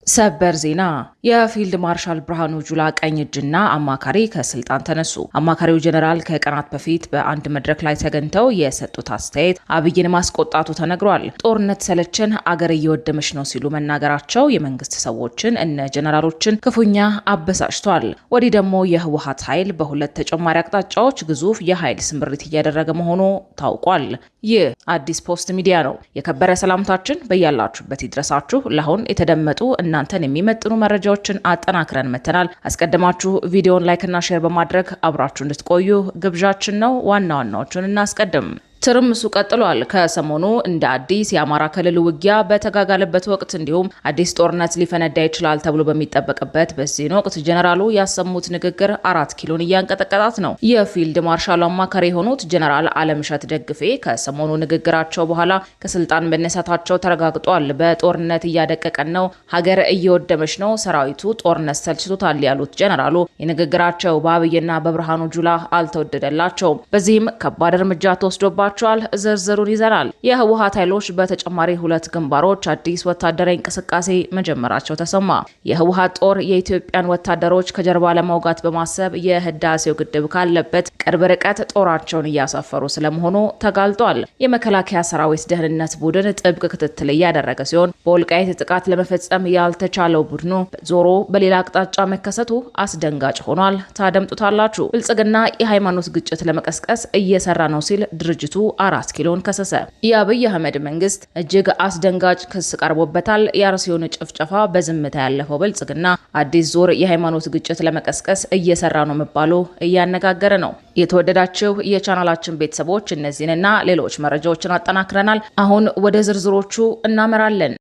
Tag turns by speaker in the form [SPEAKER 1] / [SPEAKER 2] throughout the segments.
[SPEAKER 1] ሰበር ዜና የፊልድ ማርሻል ብርሃኑ ጁላ ቀኝ እጅና አማካሪ ከስልጣን ተነሱ። አማካሪው ጀነራል ከቀናት በፊት በአንድ መድረክ ላይ ተገኝተው የሰጡት አስተያየት አብይን ማስቆጣቱ ተነግሯል። ጦርነት ሰለቸን፣ አገር እየወደመች ነው ሲሉ መናገራቸው የመንግስት ሰዎችን እነ ጀነራሎችን ክፉኛ አበሳጭቷል። ወዲህ ደግሞ የህወሓት ኃይል በሁለት ተጨማሪ አቅጣጫዎች ግዙፍ የኃይል ስምሪት እያደረገ መሆኑ ታውቋል። ይህ አዲስ ፖስት ሚዲያ ነው። የከበረ ሰላምታችን በያላችሁበት ይድረሳችሁ። ለአሁን የተደመጡ እናንተን የሚመጥኑ መረጃዎችን አጠናክረን መተናል። አስቀድማችሁ ቪዲዮን ላይክና ሼር በማድረግ አብራችሁ እንድትቆዩ ግብዣችን ነው። ዋና ዋናዎቹን እናስቀድም። ትርምሱ ቀጥሏል። ከሰሞኑ እንደ አዲስ የአማራ ክልል ውጊያ በተጋጋለበት ወቅት እንዲሁም አዲስ ጦርነት ሊፈነዳ ይችላል ተብሎ በሚጠበቅበት በዚህ ወቅት ጀነራሉ ያሰሙት ንግግር 4 ኪሎን እያንቀጠቀጣት ነው። የፊልድ ማርሻሉ አማካሪ የሆኑት ጀነራል አለምሸት ደግፌ ከሰሞኑ ንግግራቸው በኋላ ከስልጣን መነሳታቸው ተረጋግጧል። በጦርነት እያደቀቀን ነው፣ ሀገር እየወደመች ነው፣ ሰራዊቱ ጦርነት ሰልችቶታል ያሉት ጀነራሉ የንግግራቸው በአብይና በብርሃኑ ጁላ አልተወደደላቸውም። በዚህም ከባድ እርምጃ ተወስዶባቸው ዝርዝሩን ይዘናል። የህወሓት ኃይሎች በተጨማሪ 2 ግንባሮች አዲስ ወታደራዊ እንቅስቃሴ መጀመራቸው ተሰማ። የህወሓት ጦር የኢትዮጵያን ወታደሮች ከጀርባ ለማውጋት በማሰብ የህዳሴው ግድብ ካለበት ቅርብ ርቀት ጦራቸውን እያሳፈሩ ስለመሆኑ ተጋልጧል። የመከላከያ ሰራዊት ደህንነት ቡድን ጥብቅ ክትትል እያደረገ ሲሆን በወልቃይት ጥቃት ለመፈጸም ያልተቻለው ቡድኑ ዞሮ በሌላ አቅጣጫ መከሰቱ አስደንጋጭ ሆኗል። ታደምጡታላችሁ። ብልጽግና የሃይማኖት ግጭት ለመቀስቀስ እየሰራ ነው ሲል ድርጅቱ 4 ኪሎን ከሰሰ። የአብይ አህመድ መንግስት እጅግ አስደንጋጭ ክስ ቀርቦበታል። የአርሲውን ጭፍጨፋ በዝምታ ያለፈው ብልጽግና አዲስ ዙር የሃይማኖት ግጭት ለመቀስቀስ እየሰራ ነው መባሉ እያነጋገረ ነው። የተወደዳችሁ የቻናላችን ቤተሰቦች እነዚህንና ሌሎች መረጃዎችን አጠናክረናል። አሁን ወደ ዝርዝሮቹ እናመራለን።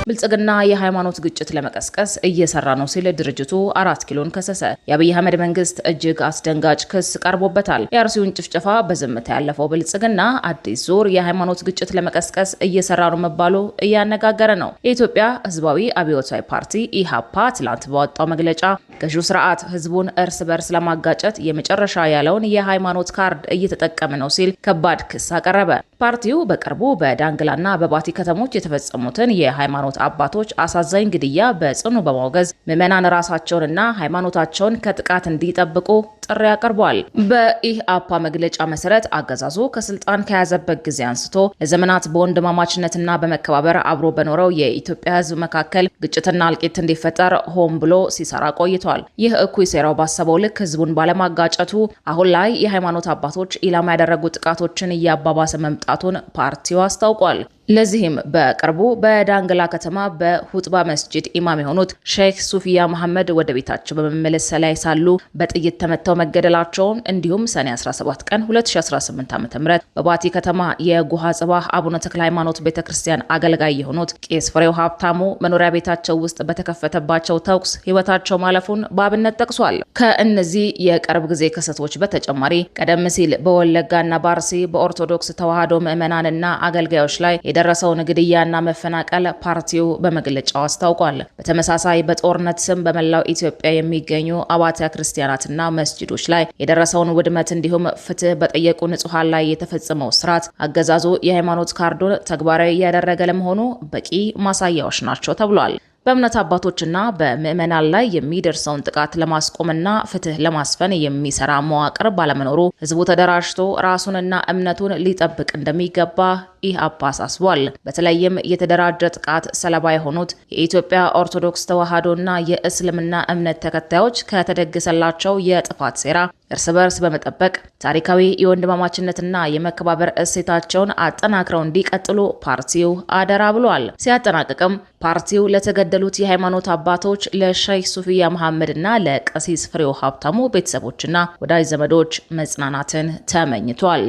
[SPEAKER 1] ብልጽግና የሃይማኖት ግጭት ለመቀስቀስ እየሰራ ነው ሲል ድርጅቱ 4 ኪሎን ከሰሰ። የአብይ አህመድ መንግስት እጅግ አስደንጋጭ ክስ ቀርቦበታል። የአርሲውን ጭፍጨፋ በዝምታ ያለፈው ብልጽግና አዲስ ዙር የሃይማኖት ግጭት ለመቀስቀስ እየሰራ ነው መባሉ እያነጋገረ ነው። የኢትዮጵያ ህዝባዊ አብዮታዊ ፓርቲ ኢሃፓ ትላንት ባወጣው መግለጫ ገዢው ስርዓት ህዝቡን እርስ በርስ ለማጋጨት የመጨረሻ ያለውን የሃይማኖት ካርድ እየተጠቀመ ነው ሲል ከባድ ክስ አቀረበ። ፓርቲው በቅርቡ በዳንግላና በባቲ ከተሞች የተፈጸሙትን የሃይማኖት አባቶች አሳዛኝ ግድያ በጽኑ በማውገዝ ምዕመናን ራሳቸውንና ሃይማኖታቸውን ከጥቃት እንዲጠብቁ ጥሪ አቅርቧል። በኢህአፓ መግለጫ መሰረት አገዛዙ ከስልጣን ከያዘበት ጊዜ አንስቶ ለዘመናት በወንድማማችነትና በመከባበር አብሮ በኖረው የኢትዮጵያ ህዝብ መካከል ግጭትና እልቂት እንዲፈጠር ሆን ብሎ ሲሰራ ቆይቷል። ይህ እኩይ ሴራው ባሰበው ልክ ህዝቡን ባለማጋጨቱ አሁን ላይ የሃይማኖት አባቶች ኢላማ ያደረጉ ጥቃቶችን እያባባሰ መምጣቱን ፓርቲው አስታውቋል። ለዚህም በቅርቡ በዳንግላ ከተማ በሁጥባ መስጂድ ኢማም የሆኑት ሼክ ሱፊያ መሐመድ ወደ ቤታቸው በመመለስ ላይ ሳሉ በጥይት ተመተው መገደላቸውን እንዲሁም ሰኔ 17 ቀን 2018 ዓ.ም በባቲ ከተማ የጉሃ ጽባህ አቡነ ተክለ ሃይማኖት ቤተክርስቲያን አገልጋይ የሆኑት ቄስ ፍሬው ሀብታሙ መኖሪያ ቤታቸው ውስጥ በተከፈተባቸው ተኩስ ህይወታቸው ማለፉን በአብነት ጠቅሷል። ከእነዚህ የቅርብ ጊዜ ክስተቶች በተጨማሪ ቀደም ሲል በወለጋና ባርሲ በኦርቶዶክስ ተዋህዶ ምዕመናንና አገልጋዮች ላይ የደረሰውን ግድያና መፈናቀል ፓርቲው በመግለጫው አስታውቋል። በተመሳሳይ በጦርነት ስም በመላው ኢትዮጵያ የሚገኙ አብያተ ክርስቲያናትና መስጂዶች ላይ የደረሰውን ውድመት እንዲሁም ፍትህ በጠየቁ ንጹሃን ላይ የተፈጸመው ስርዓት አገዛዙ የሃይማኖት ካርዱን ተግባራዊ እያደረገ ለመሆኑ በቂ ማሳያዎች ናቸው ተብሏል። በእምነት አባቶችና በምዕመናን ላይ የሚደርሰውን ጥቃት ለማስቆምና ፍትህ ለማስፈን የሚሰራ መዋቅር ባለመኖሩ ህዝቡ ተደራጅቶ ራሱንና እምነቱን ሊጠብቅ እንደሚገባ ኢህአፓ አሳስቧል። በተለይም የተደራጀ ጥቃት ሰለባ የሆኑት የኢትዮጵያ ኦርቶዶክስ ተዋህዶና የእስልምና እምነት ተከታዮች ከተደገሰላቸው የጥፋት ሴራ እርስ በርስ በመጠበቅ ታሪካዊ የወንድማማችነትና የመከባበር እሴታቸውን አጠናክረው እንዲቀጥሉ ፓርቲው አደራ ብሏል። ሲያጠናቅቅም ፓርቲው ለተገደሉት የሃይማኖት አባቶች ለሼክ ሱፊያ መሐመድና ለቀሲስ ፍሬው ሀብታሙ ቤተሰቦችና ወዳጅ ዘመዶች መጽናናትን ተመኝቷል።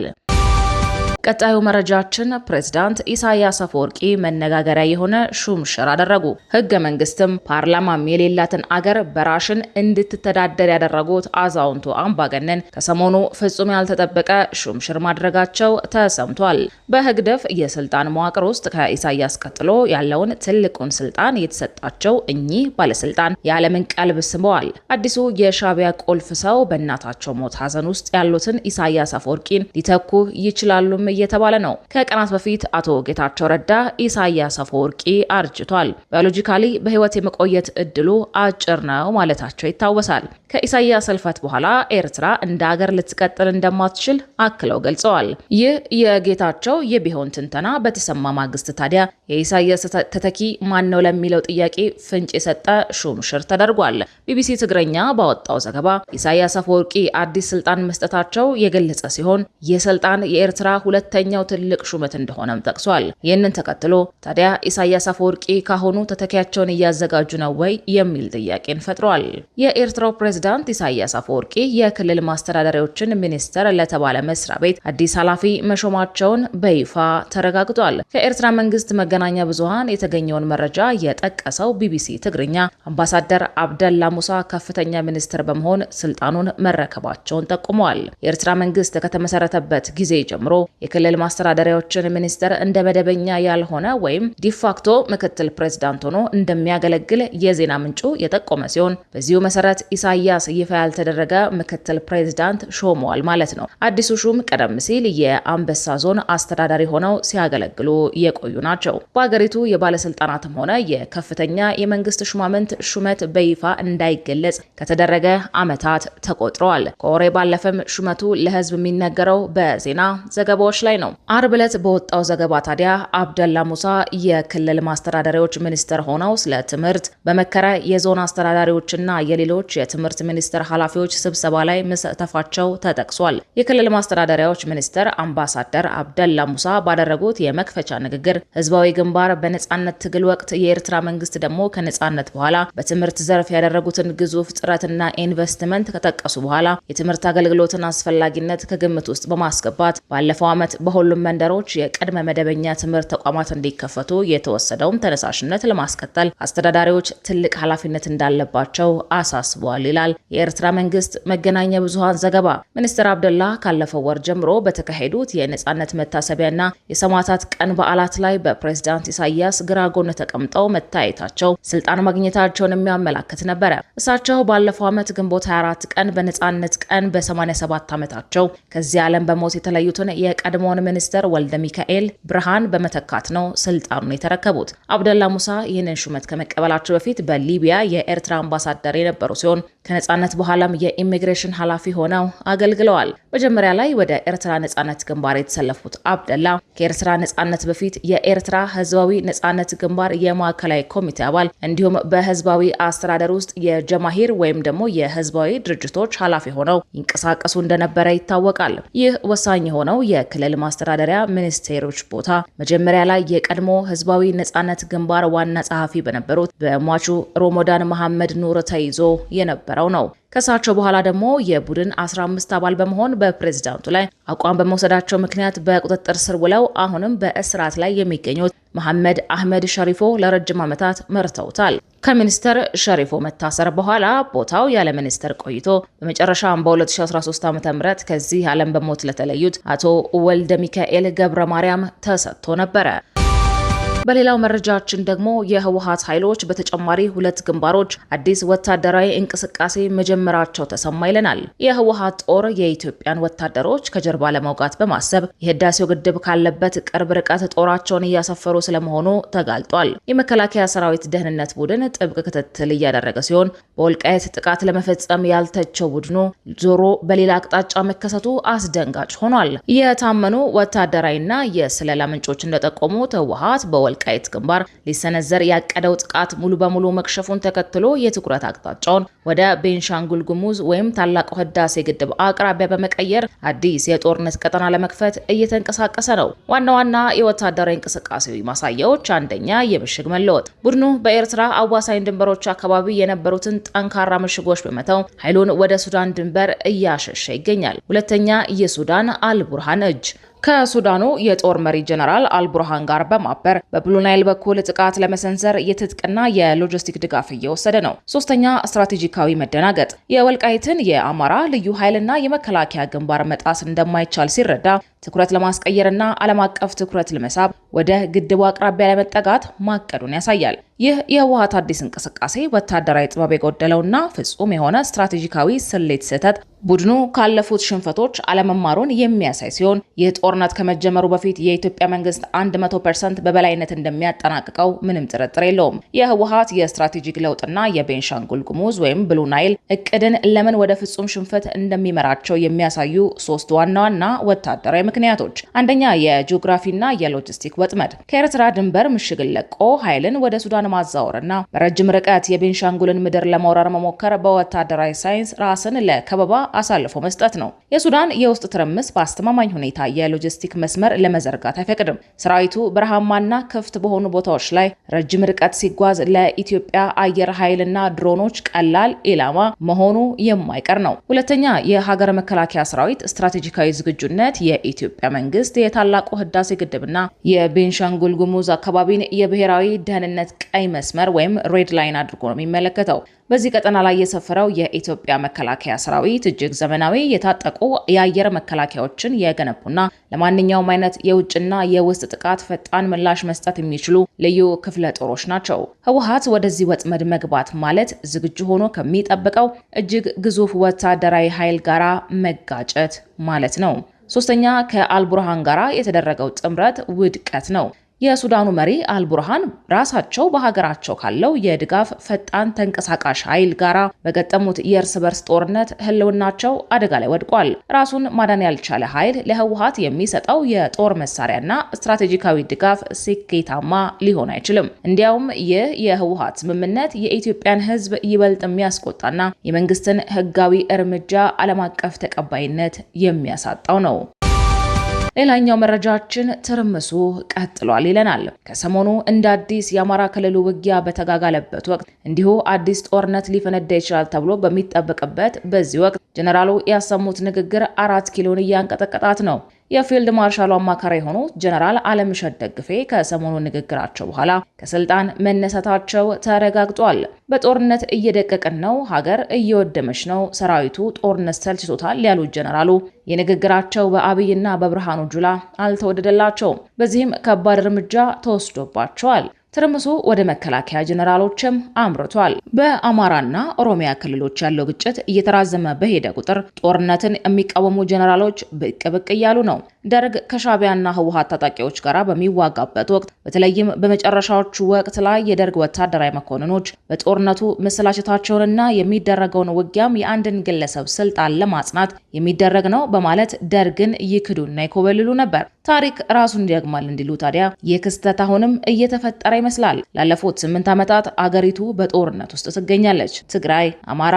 [SPEAKER 1] ቀጣዩ መረጃችን ፕሬዝዳንት ኢሳያስ አፈወርቂ መነጋገሪያ የሆነ ሹምሽር አደረጉ። ህገ መንግስትም ፓርላማም የሌላትን አገር በራሽን እንድትተዳደር ያደረጉት አዛውንቱ አምባገነን ከሰሞኑ ፍጹም ያልተጠበቀ ሹምሽር ማድረጋቸው ተሰምቷል። በህግደፍ የስልጣን መዋቅር ውስጥ ከኢሳያስ ቀጥሎ ያለውን ትልቁን ስልጣን የተሰጣቸው እኚህ ባለስልጣን የዓለምን ቀልብ ስበዋል። አዲሱ የሻዕቢያ ቁልፍ ሰው በእናታቸው ሞት ሀዘን ውስጥ ያሉትን ኢሳያስ አፈወርቂን ሊተኩ ይችላሉም እየተባለ ነው። ከቀናት በፊት አቶ ጌታቸው ረዳ ኢሳያስ አፈወርቂ አርጅቷል፣ ባዮሎጂካሊ በህይወት የመቆየት እድሉ አጭር ነው ማለታቸው ይታወሳል። ከኢሳያስ ህልፈት በኋላ ኤርትራ እንደ ሀገር ልትቀጥል እንደማትችል አክለው ገልጸዋል። ይህ የጌታቸው የቢሆን ትንተና በተሰማ ማግስት ታዲያ የኢሳያስ ተተኪ ማን ነው ለሚለው ጥያቄ ፍንጭ የሰጠ ሹምሽር ተደርጓል። ቢቢሲ ትግረኛ ባወጣው ዘገባ ኢሳያስ አፈወርቂ አዲስ ስልጣን መስጠታቸው የገለጸ ሲሆን ይህ ስልጣን የኤርትራ ሁለተኛው ትልቅ ሹመት እንደሆነም ጠቅሷል። ይህንን ተከትሎ ታዲያ ኢሳያስ አፈወርቂ ካሁኑ ተተኪያቸውን እያዘጋጁ ነው ወይ የሚል ጥያቄን ፈጥሯል። የኤርትራው ፕሬዝዳንት ኢሳያስ አፈወርቂ የክልል ማስተዳደሪያዎችን ሚኒስተር ለተባለ መስሪያ ቤት አዲስ ኃላፊ መሾማቸውን በይፋ ተረጋግጧል። ከኤርትራ መንግስት መገናኛ ብዙሃን የተገኘውን መረጃ የጠቀሰው ቢቢሲ ትግርኛ አምባሳደር አብደላ ሙሳ ከፍተኛ ሚኒስትር በመሆን ስልጣኑን መረከባቸውን ጠቁመዋል። የኤርትራ መንግስት ከተመሰረተበት ጊዜ ጀምሮ የክልል ማስተዳደሪያዎችን ሚኒስተር እንደ መደበኛ ያልሆነ ወይም ዲፋክቶ ምክትል ፕሬዝዳንት ሆኖ እንደሚያገለግል የዜና ምንጩ የጠቆመ ሲሆን በዚሁ መሰረት ኢሳያስ ይፋ ያልተደረገ ምክትል ፕሬዝዳንት ሾመዋል ማለት ነው። አዲሱ ሹም ቀደም ሲል የአንበሳ ዞን አስተዳዳሪ ሆነው ሲያገለግሉ የቆዩ ናቸው። በሀገሪቱ የባለስልጣናትም ሆነ የከፍተኛ የመንግስት ሹማምንት ሹመት በይፋ እንዳይገለጽ ከተደረገ ዓመታት ተቆጥረዋል። ከወሬ ባለፈም ሹመቱ ለህዝብ የሚነገረው በዜና ዘገባዎች ላይ ነው። አርብ ዕለት በወጣው ዘገባ ታዲያ አብደላ ሙሳ የክልል ማስተዳደሪያዎች ሚኒስትር ሆነው ስለ ትምህርት በመከረ የዞን አስተዳዳሪዎችና የሌሎች የትምህርት ሚኒስቴር ኃላፊዎች ስብሰባ ላይ መሳተፋቸው ተጠቅሷል። የክልል ማስተዳደሪያዎች ሚኒስትር አምባሳደር አብደላ ሙሳ ባደረጉት የመክፈቻ ንግግር ህዝባዊ ግንባር በነጻነት ትግል ወቅት የኤርትራ መንግስት ደግሞ ከነጻነት በኋላ በትምህርት ዘርፍ ያደረጉትን ግዙፍ ጥረትና ኢንቨስትመንት ከጠቀሱ በኋላ የትምህርት አገልግሎትን አስፈላጊነት ከግምት ውስጥ በማስገባት ባለፈው ዓመት በሁሉም መንደሮች የቅድመ መደበኛ ትምህርት ተቋማት እንዲከፈቱ የተወሰደውን ተነሳሽነት ለማስቀጠል አስተዳዳሪዎች ትልቅ ኃላፊነት እንዳለባቸው አሳስበዋል ይላል የኤርትራ መንግስት መገናኛ ብዙሃን ዘገባ። ሚኒስትር አብደላ ካለፈው ወር ጀምሮ በተካሄዱት የነጻነት መታሰቢያና የሰማዕታት ቀን በዓላት ላይ በፕሬዝዳንት ኢሳያስ ግራ ጎን ተቀምጠው መታየታቸው ስልጣን ማግኘታቸውን የሚያመላክት ነበረ። እሳቸው ባለፈው ዓመት ግንቦት 24 ቀን በነጻነት ቀን በ87 ዓመታቸው ከዚህ ዓለም በሞት የተለዩትን የቀድሞውን ሚኒስትር ወልደ ሚካኤል ብርሃን በመተካት ነው ስልጣኑን የተረከቡት። አብደላ ሙሳ ይህንን ሹመት ከመቀበላቸው በፊት በሊቢያ የኤርትራ አምባሳደር የነበሩ ሲሆን ከነጻነት በኋላም የኢሚግሬሽን ኃላፊ ሆነው አገልግለዋል። መጀመሪያ ላይ ወደ ኤርትራ ነጻነት ግንባር የተሰለፉት አብደላ ከኤርትራ ነጻነት በፊት የኤርትራ ህዝባዊ ነጻነት ግንባር የማዕከላዊ ኮሚቴ አባል እንዲሁም በህዝባዊ አስተዳደር ውስጥ የጀማሂር ወይም ደግሞ የህዝባዊ ድርጅቶች ኃላፊ ሆነው ይንቀሳቀሱ እንደነበረ ይታወቃል። ይህ ወሳኝ የሆነው የክልል ማስተዳደሪያ ሚኒስቴሮች ቦታ መጀመሪያ ላይ የቀድሞ ህዝባዊ ነጻነት ግንባር ዋና ጸሐፊ በነበሩት በሟቹ ሮሞዳን መሐመድ ኑር ተይዞ የነበረው ነው። ከሳቸው በኋላ ደግሞ የቡድን 15 አባል በመሆን በፕሬዝዳንቱ ላይ አቋም በመውሰዳቸው ምክንያት በቁጥጥር ስር ውለው አሁንም በእስራት ላይ የሚገኙት መሐመድ አህመድ ሸሪፎ ለረጅም ዓመታት መርተውታል። ከሚኒስተር ሸሪፎ መታሰር በኋላ ቦታው ያለ ሚኒስተር ቆይቶ በመጨረሻም በ2013 ዓ.ም ከዚህ ዓለም በሞት ለተለዩት አቶ ወልደ ሚካኤል ገብረ ማርያም ተሰጥቶ ነበረ። በሌላው መረጃችን ደግሞ የህወሓት ኃይሎች በተጨማሪ 2 ግንባሮች አዲስ ወታደራዊ እንቅስቃሴ መጀመራቸው ተሰማ ይለናል። የህወሓት ጦር የኢትዮጵያን ወታደሮች ከጀርባ ለመውጋት በማሰብ የህዳሴው ግድብ ካለበት ቅርብ ርቀት ጦራቸውን እያሰፈሩ ስለመሆኑ ተጋልጧል። የመከላከያ ሰራዊት ደህንነት ቡድን ጥብቅ ክትትል እያደረገ ሲሆን በወልቃይት ጥቃት ለመፈጸም ያልተቸው ቡድኑ ዞሮ በሌላ አቅጣጫ መከሰቱ አስደንጋጭ ሆኗል። የታመኑ ወታደራዊና የስለላ ምንጮች እንደጠቆሙት ህወሓት በወልቃይት ግንባር ሊሰነዘር ያቀደው ጥቃት ሙሉ በሙሉ መክሸፉን ተከትሎ የትኩረት አቅጣጫውን ወደ ቤንሻንጉል ጉሙዝ ወይም ታላቁ ህዳሴ ግድብ አቅራቢያ በመቀየር አዲስ የጦርነት ቀጠና ለመክፈት እየተንቀሳቀሰ ነው። ዋና ዋና የወታደራዊ እንቅስቃሴ ማሳያዎች አንደኛ የምሽግ መለወጥ። ቡድኑ በኤርትራ አዋሳኝ ድንበሮች አካባቢ የነበሩትን ጠንካራ ምሽጎች በመተው ኃይሉን ወደ ሱዳን ድንበር እያሸሸ ይገኛል። ሁለተኛ የሱዳን አልቡርሃን እጅ። ከሱዳኑ የጦር መሪ ጀነራል አልቡርሃን ጋር በማበር በብሉ ናይል በኩል ጥቃት ለመሰንዘር የትጥቅና የሎጂስቲክ ድጋፍ እየወሰደ ነው። ሶስተኛ ስትራቴጂካዊ መደናገጥ። የወልቃይትን የአማራ ልዩ ኃይልና የመከላከያ ግንባር መጣስ እንደማይቻል ሲረዳ ትኩረት ለማስቀየርና ዓለም አቀፍ ትኩረት ለመሳብ ወደ ግድቡ አቅራቢያ ለመጠጋት ማቀዱን ያሳያል። ይህ የህወሓት አዲስ እንቅስቃሴ ወታደራዊ ጥበብ የጎደለውና ፍጹም የሆነ ስትራቴጂካዊ ስሌት ስህተት ቡድኑ ካለፉት ሽንፈቶች አለመማሩን የሚያሳይ ሲሆን ይህ ጦርነት ከመጀመሩ በፊት የኢትዮጵያ መንግስት 100% በበላይነት እንደሚያጠናቅቀው ምንም ጥርጥር የለውም። የህወሓት የስትራቴጂክ ለውጥና የቤንሻንጉል ጉሙዝ ወይም ብሉ ናይል እቅድን ለምን ወደ ፍጹም ሽንፈት እንደሚመራቸው የሚያሳዩ ሶስት ዋና ዋና ወታደራዊ ምክንያቶች። አንደኛ፣ የጂኦግራፊና የሎጂስቲክ ወጥመድ። ከኤርትራ ድንበር ምሽግን ለቆ ኃይልን ወደ ሱዳን ማዛወርና በረጅም ርቀት የቤንሻንጉልን ምድር ለመውረር መሞከር በወታደራዊ ሳይንስ ራስን ለከበባ አሳልፎ መስጠት ነው። የሱዳን የውስጥ ትርምስ በአስተማማኝ ሁኔታ የሎጂስቲክ መስመር ለመዘርጋት አይፈቅድም። ሰራዊቱ በረሃማና ክፍት በሆኑ ቦታዎች ላይ ረጅም ርቀት ሲጓዝ ለኢትዮጵያ አየር ኃይልና ድሮኖች ቀላል ኢላማ መሆኑ የማይቀር ነው። ሁለተኛ፣ የሀገር መከላከያ ሰራዊት ስትራቴጂካዊ ዝግጁነት። የኢትዮጵያ መንግስት የታላቁ ህዳሴ ግድብና የቤንሻንጉል ጉሙዝ አካባቢን የብሔራዊ ደህንነት ቀይ መስመር ወይም ሬድ ላይን አድርጎ ነው የሚመለከተው። በዚህ ቀጠና ላይ የሰፈረው የኢትዮጵያ መከላከያ ሰራዊት እጅግ ዘመናዊ የታጠቁ የአየር መከላከያዎችን የገነቡና ለማንኛውም አይነት የውጭና የውስጥ ጥቃት ፈጣን ምላሽ መስጠት የሚችሉ ልዩ ክፍለ ጦሮች ናቸው። ህወሓት ወደዚህ ወጥመድ መግባት ማለት ዝግጁ ሆኖ ከሚጠብቀው እጅግ ግዙፍ ወታደራዊ ኃይል ጋራ መጋጨት ማለት ነው። ሶስተኛ፣ ከአልቡርሃን ጋራ የተደረገው ጥምረት ውድቀት ነው። የሱዳኑ መሪ አልቡርሃን ራሳቸው በሀገራቸው ካለው የድጋፍ ፈጣን ተንቀሳቃሽ ኃይል ጋራ በገጠሙት የእርስ በርስ ጦርነት ህልውናቸው አደጋ ላይ ወድቋል። ራሱን ማዳን ያልቻለ ኃይል ለህወሓት የሚሰጠው የጦር መሳሪያና ስትራቴጂካዊ ድጋፍ ስኬታማ ሊሆን አይችልም። እንዲያውም ይህ የህወሓት ስምምነት የኢትዮጵያን ህዝብ ይበልጥ የሚያስቆጣና የመንግስትን ህጋዊ እርምጃ ዓለም አቀፍ ተቀባይነት የሚያሳጣው ነው። ሌላኛው መረጃችን ትርምሱ ቀጥሏል ይለናል። ከሰሞኑ እንደ አዲስ የአማራ ክልሉ ውጊያ በተጋጋለበት ወቅት እንዲሁ አዲስ ጦርነት ሊፈነዳ ይችላል ተብሎ በሚጠበቅበት በዚህ ወቅት ጀነራሉ ያሰሙት ንግግር 4 ኪሎን እያንቀጠቀጣት ነው። የፊልድ ማርሻሉ አማካሪ የሆኑት ጀነራል አለምሸት ደግፌ ከሰሞኑ ንግግራቸው በኋላ ከስልጣን መነሳታቸው ተረጋግጧል። በጦርነት እየደቀቅን ነው፣ ሀገር እየወደመች ነው፣ ሰራዊቱ ጦርነት ሰልችቶታል ያሉት ጀነራሉ የንግግራቸው በአብይና በብርሃኑ ጁላ አልተወደደላቸውም። በዚህም ከባድ እርምጃ ተወስዶባቸዋል። ትርምሱ ወደ መከላከያ ጀነራሎችም አምርቷል። በአማራና ኦሮሚያ ክልሎች ያለው ግጭት እየተራዘመ በሄደ ቁጥር ጦርነትን የሚቃወሙ ጀነራሎች ብቅ ብቅ እያሉ ነው። ደርግ ከሻዕቢያና ህወሓት ታጣቂዎች ጋር በሚዋጋበት ወቅት በተለይም በመጨረሻዎቹ ወቅት ላይ የደርግ ወታደራዊ መኮንኖች በጦርነቱ መሰላቸታቸውንና የሚደረገውን ውጊያም የአንድን ግለሰብ ስልጣን ለማጽናት የሚደረግ ነው በማለት ደርግን ይክዱና ይኮበልሉ ነበር። ታሪክ ራሱን ይደግማል እንዲሉ ታዲያ ይህ ክስተት አሁንም እየተፈጠረ ይመስላል። ላለፉት 8 ዓመታት አገሪቱ በጦርነት ውስጥ ትገኛለች። ትግራይ፣ አማራ፣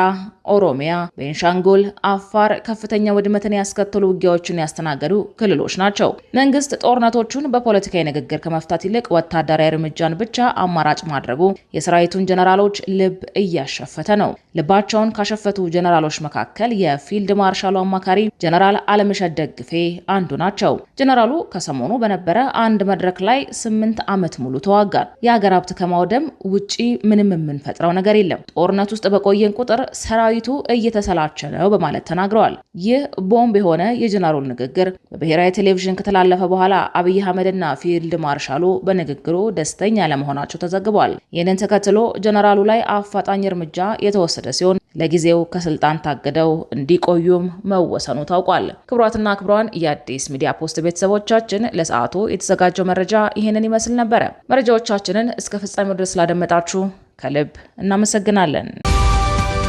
[SPEAKER 1] ኦሮሚያ፣ ቤንሻንጉል፣ አፋር ከፍተኛ ውድመትን ያስከተሉ ውጊያዎችን ያስተናገዱ ክልሎች ናቸው። መንግስት ጦርነቶቹን በፖለቲካዊ ንግግር ከመፍታት ይልቅ ወታደራዊ እርምጃን ብቻ አማራጭ ማድረጉ የሰራዊቱን ጀነራሎች ልብ እያሸፈተ ነው። ልባቸውን ካሸፈቱ ጀነራሎች መካከል የፊልድ ማርሻሉ አማካሪ ጀነራል አለምሸት ደግፌ አንዱ ናቸው። ጀነራሉ ከሰሞኑ በነበረ አንድ መድረክ ላይ 8 ዓመት ሙሉ ተዋጋን። የሀገር ሀብት ከማውደም ውጪ ምንም የምንፈጥረው ነገር የለም። ጦርነት ውስጥ በቆየን ቁጥር ሰራዊቱ እየተሰላቸ ነው በማለት ተናግረዋል። ይህ ቦምብ የሆነ የጀነራሉ ንግግር በብሔራዊ ቴሌቪዥን ከተላለፈ በኋላ አብይ አህመድና ፊልድ ማርሻሉ በንግግሩ ደስተኛ ለመሆናቸው ተዘግቧል። ይህንን ተከትሎ ጀነራሉ ላይ አፋጣኝ እርምጃ የተወሰደ ሲሆን ለጊዜው ከስልጣን ታግደው እንዲቆዩም መወሰኑ ታውቋል። ክቡራትና ክቡራን የአዲስ ሚዲያ ፖስት ቤተሰቦቻችን ለሰዓቱ የተዘጋጀው መረጃ ይህንን ይመስል ነበረ። መረጃዎቻችንን እስከ ፍጻሜው ድረስ ስላደመጣችሁ ከልብ እናመሰግናለን።